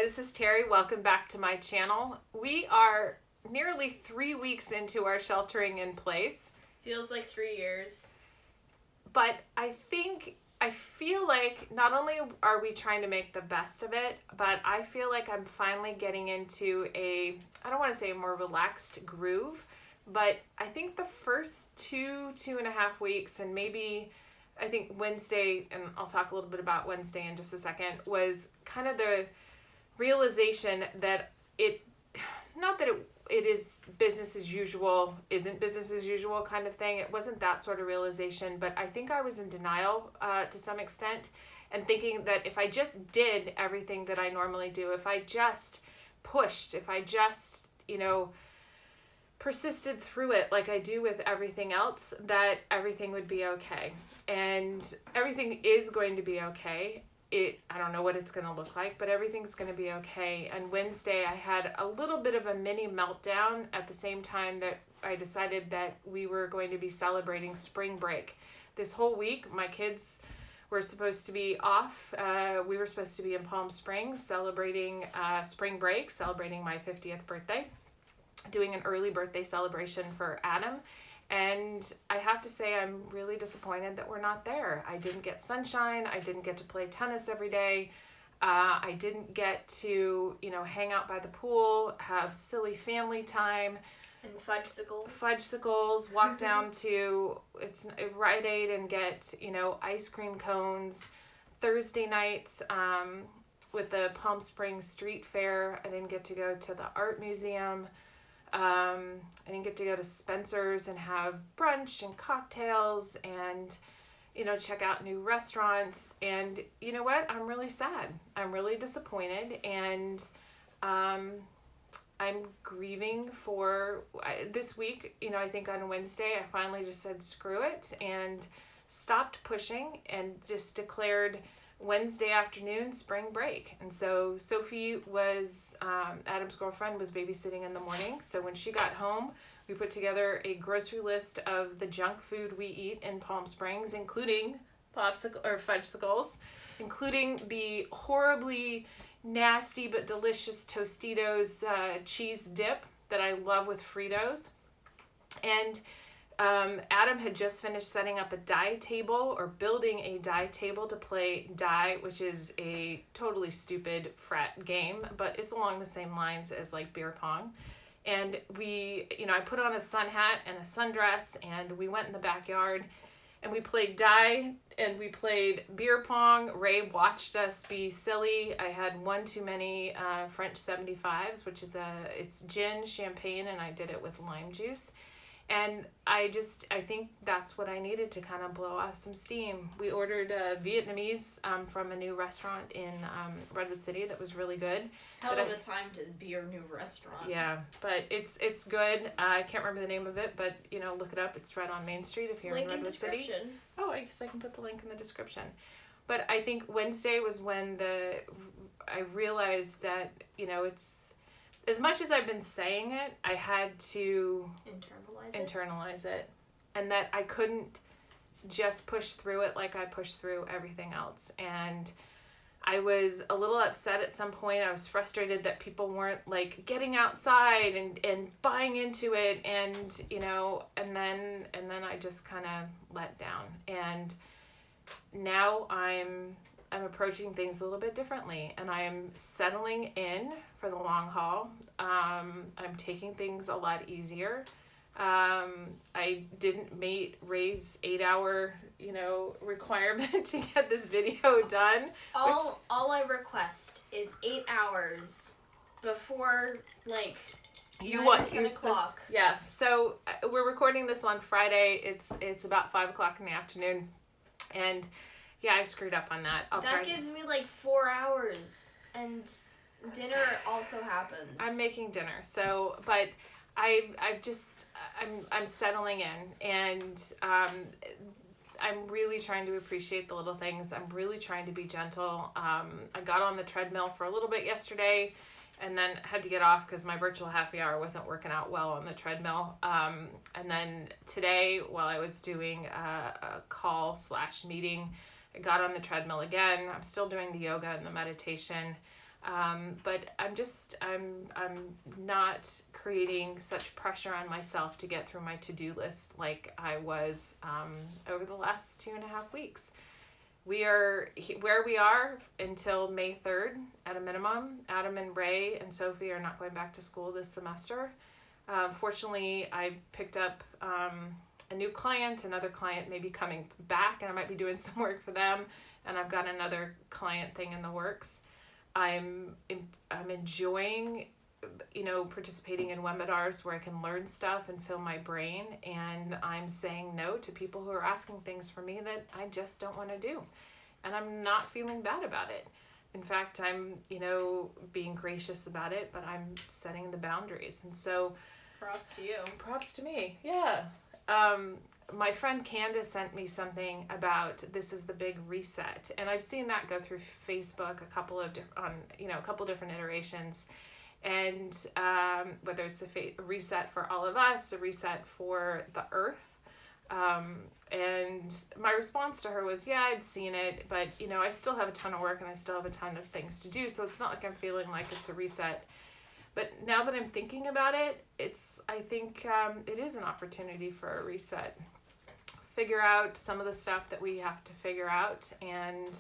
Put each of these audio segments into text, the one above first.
Hi, this is Terry. Welcome back to my channel. We are nearly 3 weeks into our sheltering in place. Feels like 3 years. But I feel like not only are we trying to make the best of it, but I feel like I'm finally getting into I don't want to say a more relaxed groove, but I think the first 2.5 weeks, and maybe I think Wednesday, and I'll talk a little bit about Wednesday in just a second, was kind of the realization that not that it is business as usual, isn't business as usual kind of thing. It wasn't that sort of realization, but I think I was in denial to some extent, and thinking that if I just did everything that I normally do, if I just pushed, if I just, persisted through it like I do with everything else, that everything would be okay. And everything is going to be okay. I don't know what it's going to look like, but everything's going to be okay. And Wednesday, I had a little bit of a mini meltdown at the same time that I decided that we were going to be celebrating spring break. This whole week, my kids were supposed to be off. We were supposed to be in Palm Springs celebrating spring break, celebrating my 50th birthday, doing an early birthday celebration for Adam. And I have to say, I'm really disappointed that we're not there. I didn't get sunshine. I didn't get to play tennis every day. I didn't get to, hang out by the pool, have silly family time. And fudgesicles. Fudgesicles, walk down to Rite Aid and get, ice cream cones. Thursday nights with the Palm Springs Street Fair, I didn't get to go to the art museum. I didn't get to go to Spencer's and have brunch and cocktails and, check out new restaurants. And you know what? I'm really sad. I'm really disappointed. And I'm grieving for this week. I think on Wednesday, I finally just said screw it and stopped pushing and just declared Wednesday afternoon spring break. And so Sophie was Adam's girlfriend, was babysitting in the morning. So when she got home, we put together a grocery list of the junk food we eat in Palm Springs, including fudgesicles, including the horribly nasty but delicious Tostitos cheese dip that I love with Fritos. And Adam had just finished setting up a die table, or building a die table to play die, which is a totally stupid frat game, but it's along the same lines as like beer pong. And I put on a sun hat and a sundress, and we went in the backyard and we played die and we played beer pong. Ray watched us be silly. I had one too many French 75s, which is it's gin, champagne, and I did it with lime juice. And I think that's what I needed to kind of blow off some steam. We ordered Vietnamese from a new restaurant in Redwood City that was really good. Hell of a time to be your new restaurant. Yeah, but it's good. I can't remember the name of it, but look it up. It's right on Main Street if you're in Redwood City. Oh, I guess I can put the link in the description. But I think Wednesday was when I realized that it's, as much as I've been saying it, I had to internalize it. And that I couldn't just push through it like I pushed through everything else. And I was a little upset at some point. I was frustrated that people weren't like getting outside and buying into it, and and then I just kind of let down. And now I'm approaching things a little bit differently, and I am settling in for the long haul. I'm taking things a lot easier. I didn't meet Ray's 8-hour, requirement to get this video done. All I request is 8 hours before you're supposed. Yeah. So we're recording this on Friday. It's about 5:00 in the afternoon, and yeah, I screwed up on that. That gives me 4 hours, and dinner also happens. I'm making dinner, so but I'm settling in, and I'm really trying to appreciate the little things. I'm really trying to be gentle. I got on the treadmill for a little bit yesterday, and then had to get off because my virtual happy hour wasn't working out well on the treadmill. And then today, while I was doing a call/meeting, I got on the treadmill again. I'm still doing the yoga and the meditation. But I'm not creating such pressure on myself to get through my to-do list like I was over the last 2.5 weeks. We are where we are until May 3rd at a minimum. Adam and Ray and Sophie are not going back to school this semester. Fortunately, I picked up a new client. Another client may be coming back, and I might be doing some work for them. And I've got another client thing in the works. I'm enjoying, participating in webinars where I can learn stuff and fill my brain. And I'm saying no to people who are asking things for me that I just don't want to do. And I'm not feeling bad about it. In fact, I'm, being gracious about it, but I'm setting the boundaries. And so props to you. Props to me. Yeah. My friend Candace sent me something about this is the big reset, and I've seen that go through Facebook a couple different iterations, and whether it's a reset for all of us, a reset for the earth, and my response to her was, yeah, I'd seen it, but I still have a ton of work and I still have a ton of things to do, so it's not like I'm feeling like it's a reset. But now that I'm thinking about it, I think it is an opportunity for a reset. Figure out some of the stuff that we have to figure out, and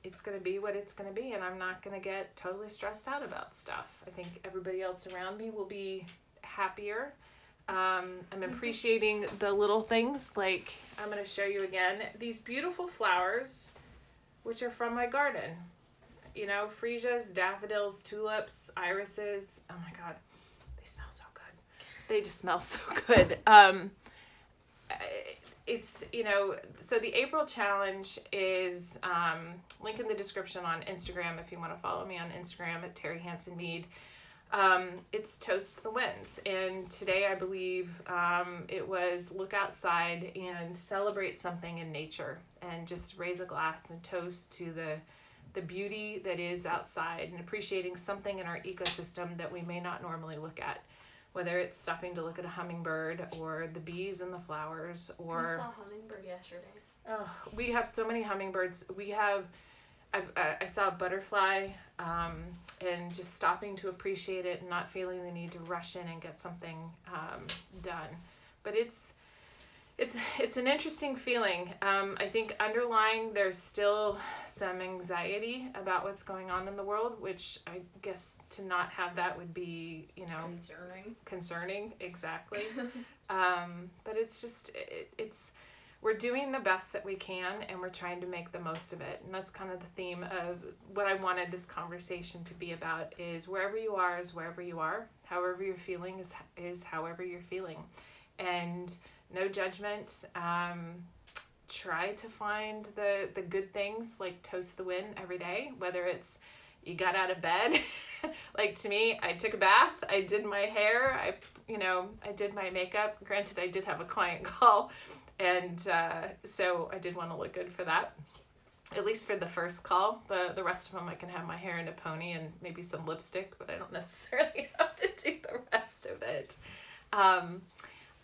it's going to be what it's going to be, and I'm not going to get totally stressed out about stuff. I think everybody else around me will be happier. I'm appreciating the little things, like I'm going to show you again these beautiful flowers, which are from my garden. Freesias, daffodils, tulips, irises. Oh my God, they smell so good. They just smell so good. It's, so the April challenge is link in the description on Instagram if you want to follow me on Instagram at Terri Hansen Mead. It's Toast the Wins. And today I believe it was look outside and celebrate something in nature and just raise a glass and toast to the beauty that is outside and appreciating something in our ecosystem that we may not normally look at. Whether it's stopping to look at a hummingbird or the bees and the flowers, or I saw a hummingbird yesterday. Oh, we have so many hummingbirds. I saw a butterfly, and just stopping to appreciate it and not feeling the need to rush in and get something done. But it's an interesting feeling. I think underlying there's still some anxiety about what's going on in the world, which I guess to not have that would be, concerning, exactly. But it's just, we're doing the best that we can, and we're trying to make the most of it. And that's kind of the theme of what I wanted this conversation to be about, is wherever you are is wherever you are. However you're feeling is however you're feeling. And no judgment. Try to find the good things, like toast the win every day, whether it's you got out of bed. Like to me, I took a bath, I did my hair, I did my makeup. Granted, I did have a client call, and so I did want to look good for that, at least for the first call. The rest of them I can have my hair in a pony and maybe some lipstick, but I don't necessarily have to do the rest of it.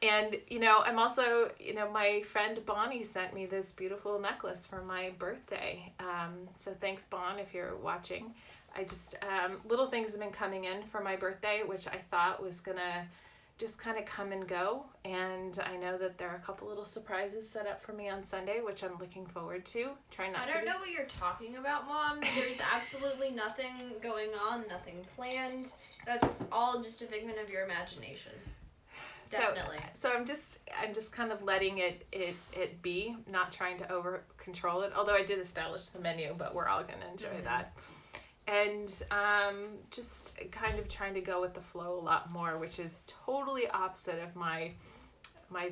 And, I'm also, my friend Bonnie sent me this beautiful necklace for my birthday. So thanks, Bon, if you're watching. I just, little things have been coming in for my birthday, which I thought was going to just kind of come and go. And I know that there are a couple little surprises set up for me on Sunday, which I'm looking forward to. I don't know what you're talking about, Mom. There's absolutely nothing going on, nothing planned. That's all just a figment of your imagination. Definitely. So I'm just kind of letting it be, not trying to over control it. Although I did establish the menu, but we're all going to enjoy that. And just kind of trying to go with the flow a lot more, which is totally opposite of my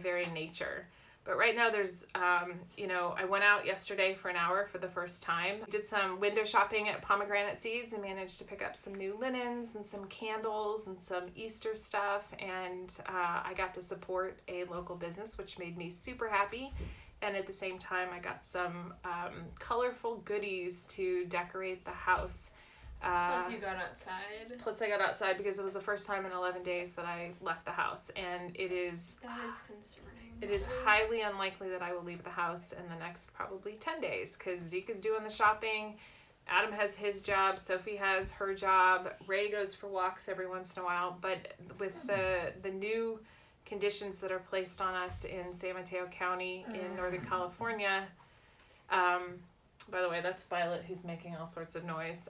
very nature. But right now there's, I went out yesterday for an hour for the first time. Did some window shopping at Pomegranate Seeds and managed to pick up some new linens and some candles and some Easter stuff. And I got to support a local business, which made me super happy. And at the same time, I got some colorful goodies to decorate the house. Plus you got outside. Plus I got outside because it was the first time in 11 days that I left the house. And it is... That is concerning. It is highly unlikely that I will leave the house in the next probably 10 days because Zeke is doing the shopping. Adam has his job. Sophie has her job. Ray goes for walks every once in a while. But with the new conditions that are placed on us in San Mateo County in Northern California, by the way, that's Violet who's making all sorts of noise.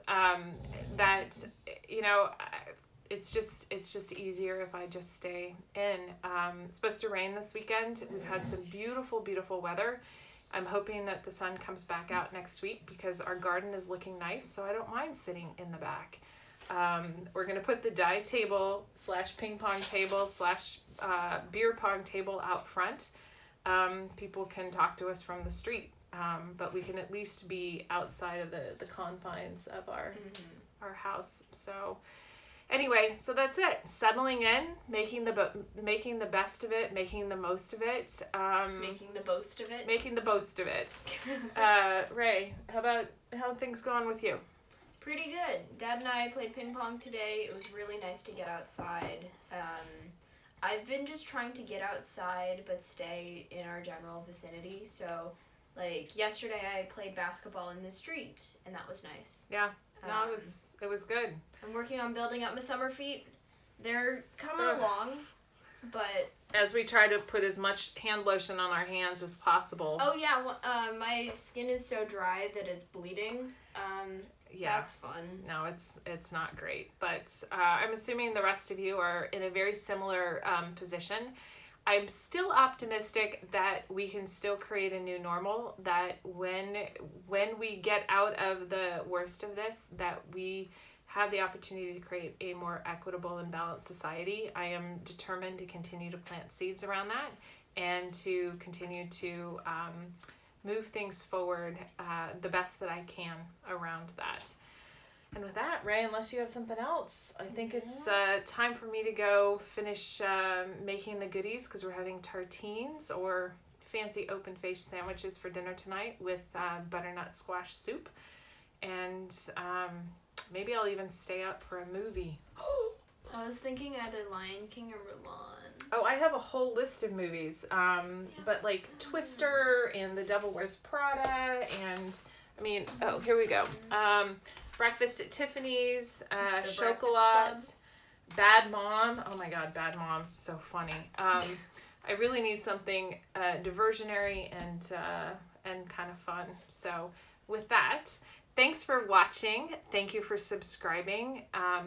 That, you know, it's just easier if I just stay in. It's supposed to rain this weekend. We've had some beautiful, beautiful weather. I'm hoping that the sun comes back out next week because our garden is looking nice, so I don't mind sitting in the back. We're going to put the die table / ping pong table / beer pong table out front. People can talk to us from the street, but we can at least be outside of the confines of our house. So anyway, so that's it. Settling in, making the best of it, making the most of it. Making the boast of it. Making the most of it. Ray, how are things going with you? Pretty good. Dad and I played ping pong today. It was really nice to get outside. I've been just trying to get outside but stay in our general vicinity. So, like, yesterday I played basketball in the street, and that was nice. Yeah. No, it was good. I'm working on building up my summer feet. They're coming along, but... As we try to put as much hand lotion on our hands as possible. Oh, yeah. My skin is so dry that it's bleeding. Yeah. That's fun. No, it's not great. But I'm assuming the rest of you are in a very similar position. I'm still optimistic that we can still create a new normal, that when we get out of the worst of this, that we have the opportunity to create a more equitable and balanced society. I am determined to continue to plant seeds around that and to continue to move things forward the best that I can around that. And with that, Ray, unless you have something else, I think it's time for me to go finish making the goodies because we're having tartines or fancy open-faced sandwiches for dinner tonight with butternut squash soup. And maybe I'll even stay up for a movie. I was thinking either Lion King or Mulan. Oh, I have a whole list of movies. But like Twister and The Devil Wears Prada and, here we go. Breakfast at Tiffany's, Chocolat, Bad Mom. Oh my God, Bad Mom's so funny. I really need something diversionary and kind of fun. So with that, thanks for watching. Thank you for subscribing. I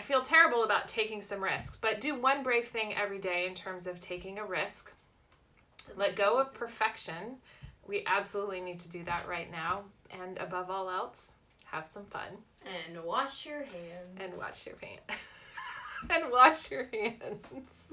feel terrible about taking some risks, but do one brave thing every day in terms of taking a risk. Let go of perfection. We absolutely need to do that right now. And above all else, have some fun. And wash your hands. And wash your hands. And wash your hands.